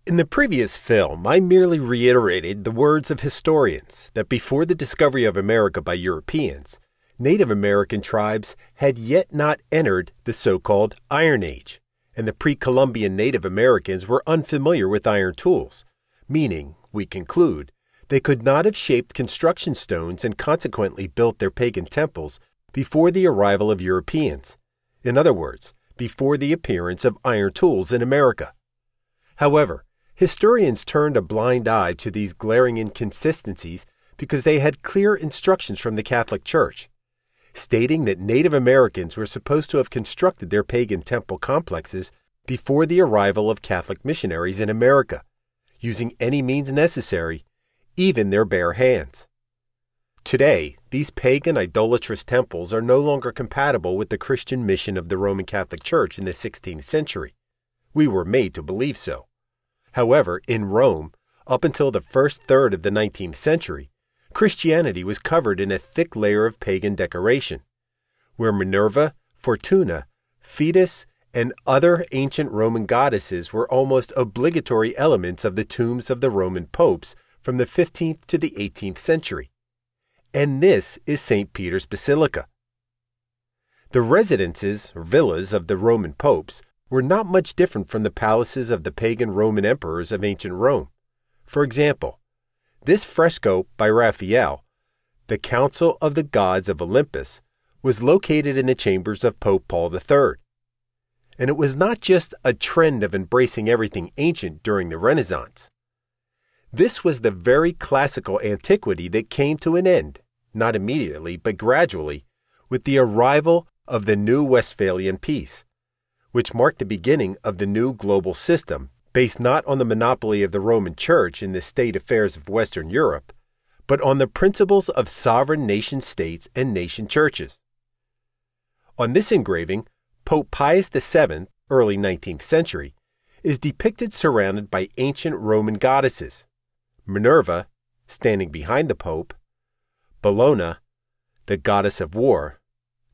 In the previous film, I merely reiterated the words of historians that before the discovery of America by Europeans, Native American tribes had yet not entered the so-called Iron Age, and the pre-Columbian Native Americans were unfamiliar with iron tools, meaning, we conclude, they could not have shaped construction stones and consequently built their pagan temples before the arrival of Europeans. In other words, before the appearance of iron tools in America. However, historians turned a blind eye to these glaring inconsistencies because they had clear instructions from the Catholic Church, stating that Native Americans were supposed to have constructed their pagan temple complexes before the arrival of Catholic missionaries in America, using any means necessary, even their bare hands. Today, these pagan idolatrous temples are no longer compatible with the Christian mission of the Roman Catholic Church in the 16th century. We were made to believe so. However, in Rome, up until the first third of the 19th century, Christianity was covered in a thick layer of pagan decoration, where Minerva, Fortuna, Thetis, and other ancient Roman goddesses were almost obligatory elements of the tombs of the Roman popes from the 15th to the 18th century. And this is St. Peter's Basilica. The residences, or villas, of the Roman popes were not much different from the palaces of the pagan Roman emperors of ancient Rome. For example, this fresco by Raphael, The Council of the Gods of Olympus, was located in the chambers of Pope Paul III. And it was not just a trend of embracing everything ancient during the Renaissance. This was the very classical antiquity that came to an end, not immediately but gradually, with the arrival of the new Westphalian peace, which marked the beginning of the new global system, based not on the monopoly of the Roman Church in the state affairs of Western Europe, but on the principles of sovereign nation-states and nation-churches. On this engraving, Pope Pius VII, early 19th century, is depicted surrounded by ancient Roman goddesses: Minerva, standing behind the Pope; Bellona, the goddess of war.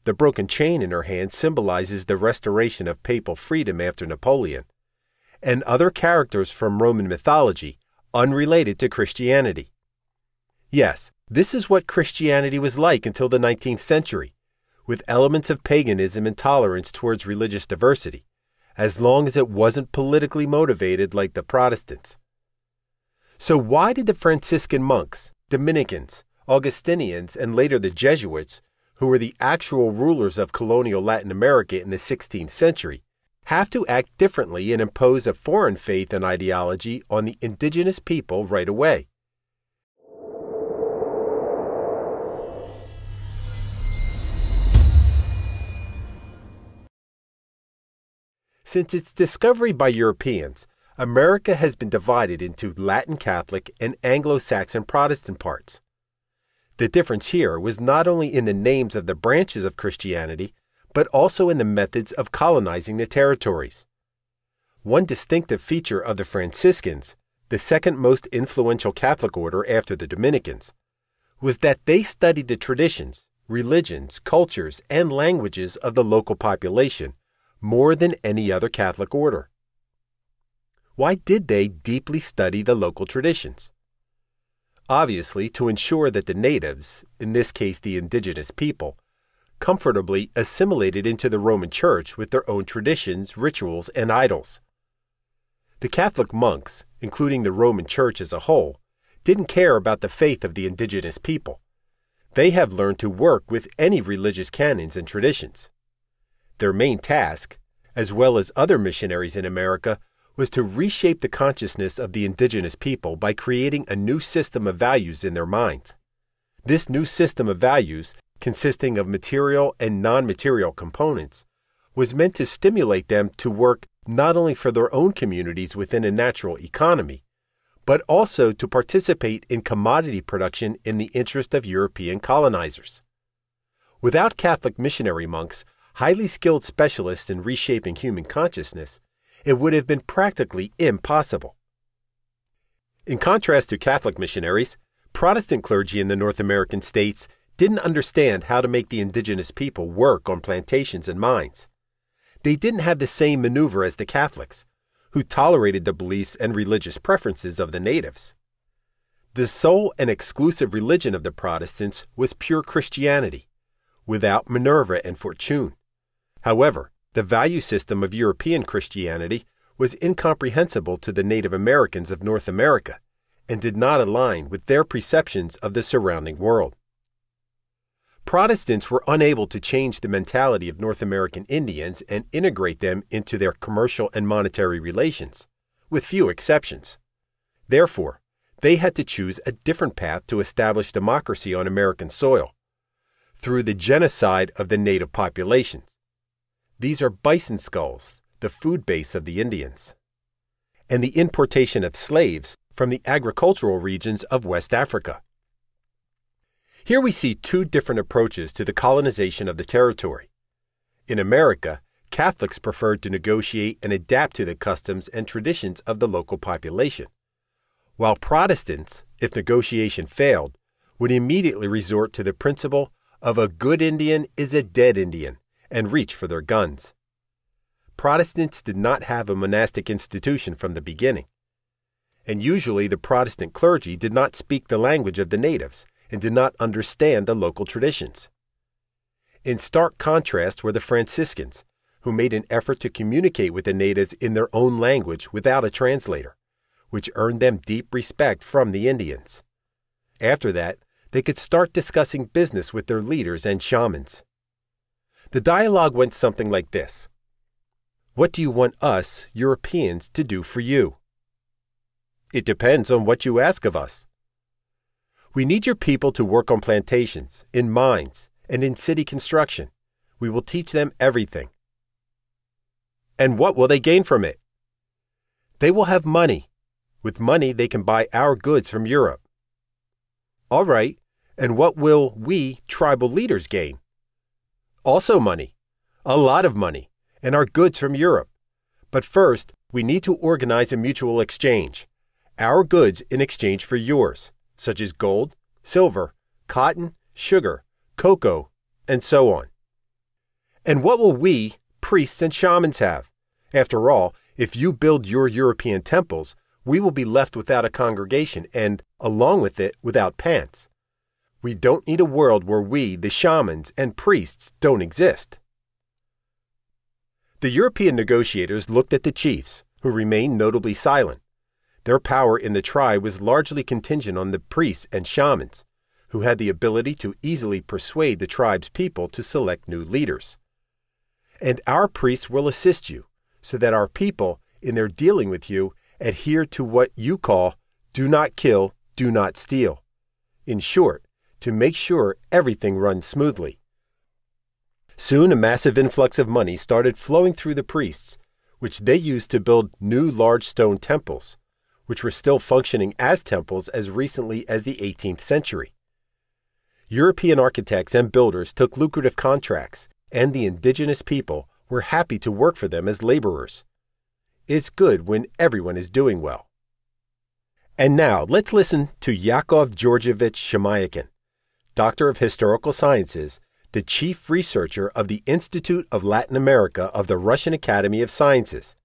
The broken chain in her hand symbolizes the restoration of papal freedom after Napoleon, and other characters from Roman mythology unrelated to Christianity. Yes, this is what Christianity was like until the 19th century, with elements of paganism and tolerance towards religious diversity, as long as it wasn't politically motivated like the Protestants. So why did the Franciscan monks, Dominicans, Augustinians, and later the Jesuits, who were the actual rulers of colonial Latin America in the 16th century, have to act differently and impose a foreign faith and ideology on the indigenous people right away? Since its discovery by Europeans, America has been divided into Latin Catholic and Anglo-Saxon Protestant parts. The difference here was not only in the names of the branches of Christianity, but also in the methods of colonizing the territories. One distinctive feature of the Franciscans, the second most influential Catholic order after the Dominicans, was that they studied the traditions, religions, cultures, and languages of the local population more than any other Catholic order. Why did they deeply study the local traditions? Obviously, to ensure that the natives, in this case the indigenous people, comfortably assimilated into the Roman Church with their own traditions, rituals, and idols. The Catholic monks, including the Roman Church as a whole, didn't care about the faith of the indigenous people. They have learned to work with any religious canons and traditions. Their main task, as well as other missionaries in America, was to reshape the consciousness of the indigenous people by creating a new system of values in their minds. This new system of values, consisting of material and non-material components, was meant to stimulate them to work not only for their own communities within a natural economy, but also to participate in commodity production in the interest of European colonizers. Without Catholic missionary monks, highly skilled specialists in reshaping human consciousness, it would have been practically impossible. In contrast to Catholic missionaries, Protestant clergy in the North American states didn't understand how to make the indigenous people work on plantations and mines. They didn't have the same maneuver as the Catholics, who tolerated the beliefs and religious preferences of the natives. The sole and exclusive religion of the Protestants was pure Christianity, without Minerva and Fortune. However, the value system of European Christianity was incomprehensible to the Native Americans of North America and did not align with their perceptions of the surrounding world. Protestants were unable to change the mentality of North American Indians and integrate them into their commercial and monetary relations, with few exceptions. Therefore, they had to choose a different path to establish democracy on American soil, through the genocide of the native populations. These are bison skulls, the food base of the Indians, and the importation of slaves from the agricultural regions of West Africa. Here we see two different approaches to the colonization of the territory. In America, Catholics preferred to negotiate and adapt to the customs and traditions of the local population, while Protestants, if negotiation failed, would immediately resort to the principle of a good Indian is a dead Indian and reach for their guns. Protestants did not have a monastic institution from the beginning, and usually the Protestant clergy did not speak the language of the natives and did not understand the local traditions. In stark contrast were the Franciscans, who made an effort to communicate with the natives in their own language without a translator, which earned them deep respect from the Indians. After that, they could start discussing business with their leaders and shamans. The dialogue went something like this. What do you want us, Europeans, to do for you? It depends on what you ask of us. We need your people to work on plantations, in mines, and in city construction. We will teach them everything. And what will they gain from it? They will have money. With money, they can buy our goods from Europe. All right, and what will we, tribal leaders, gain? Also money, a lot of money, and our goods from Europe. But first, we need to organize a mutual exchange. Our goods in exchange for yours, such as gold, silver, cotton, sugar, cocoa, and so on. And what will we, priests and shamans, have? After all, if you build your European temples, we will be left without a congregation and, along with it, without pants. We don't need a world where we, the shamans and priests, don't exist. The European negotiators looked at the chiefs, who remained notably silent. Their power in the tribe was largely contingent on the priests and shamans, who had the ability to easily persuade the tribe's people to select new leaders. And our priests will assist you, so that our people, in their dealing with you, adhere to what you call do not kill, do not steal. In short, to make sure everything runs smoothly. Soon a massive influx of money started flowing through the priests, which they used to build new large stone temples, which were still functioning as temples as recently as the 18th century. European architects and builders took lucrative contracts, and the indigenous people were happy to work for them as laborers. It's good when everyone is doing well. And now let's listen to Yakov Georgievich Shemyakin, Doctor of Historical Sciences, the chief researcher of the Institute of Latin America of the Russian Academy of Sciences.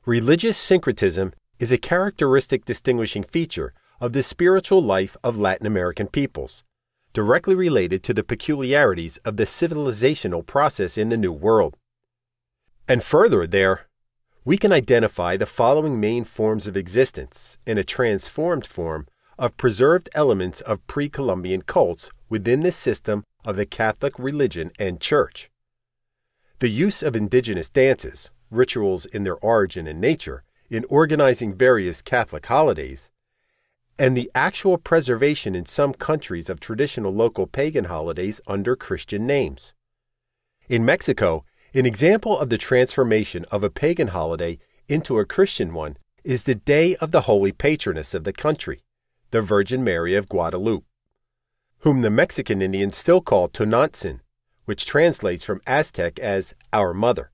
Religious syncretism is a characteristic distinguishing feature of the spiritual life of Latin American peoples, directly related to the peculiarities of the civilizational process in the New World. And further there, we can identify the following main forms of existence in a transformed form of preserved elements of pre-Columbian cults within the system of the Catholic religion and Church. The use of indigenous dances, rituals in their origin and nature, in organizing various Catholic holidays, and the actual preservation in some countries of traditional local pagan holidays under Christian names. In Mexico, an example of the transformation of a pagan holiday into a Christian one is the Day of the Holy Patroness of the country, the Virgin Mary of Guadalupe, whom the Mexican Indians still call Tonantzin, which translates from Aztec as Our Mother.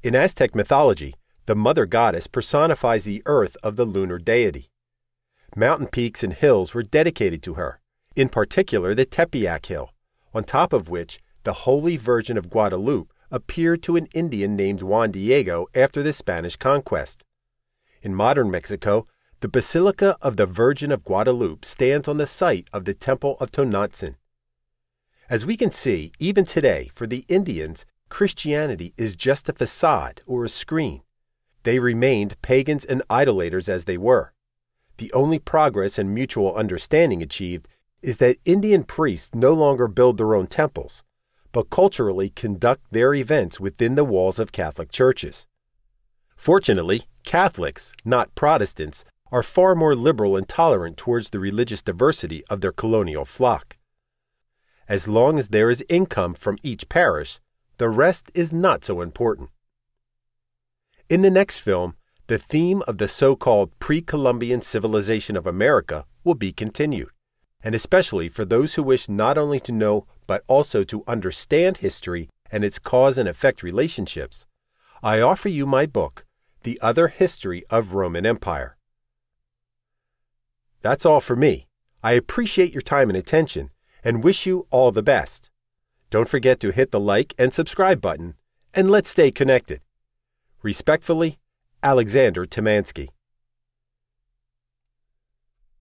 In Aztec mythology, the Mother Goddess personifies the earth of the lunar deity. Mountain peaks and hills were dedicated to her, in particular the Tepeyac Hill, on top of which the Holy Virgin of Guadalupe appeared to an Indian named Juan Diego after the Spanish conquest. In modern Mexico, the Basilica of the Virgin of Guadalupe stands on the site of the Temple of Tonantzin. As we can see, even today, for the Indians, Christianity is just a facade or a screen. They remained pagans and idolaters as they were. The only progress and mutual understanding achieved is that Indian priests no longer build their own temples, but culturally conduct their events within the walls of Catholic churches. Fortunately, Catholics, not Protestants, are far more liberal and tolerant towards the religious diversity of their colonial flock. As long as there is income from each parish, the rest is not so important. In the next film, the theme of the so-called pre-Columbian civilization of America will be continued, and especially for those who wish not only to know but also to understand history and its cause and effect relationships, I offer you my book, The Other History of Roman Empire. That's all for me. I appreciate your time and attention and wish you all the best. Don't forget to hit the like and subscribe button, and let's stay connected. Respectfully, Alexander Temansky.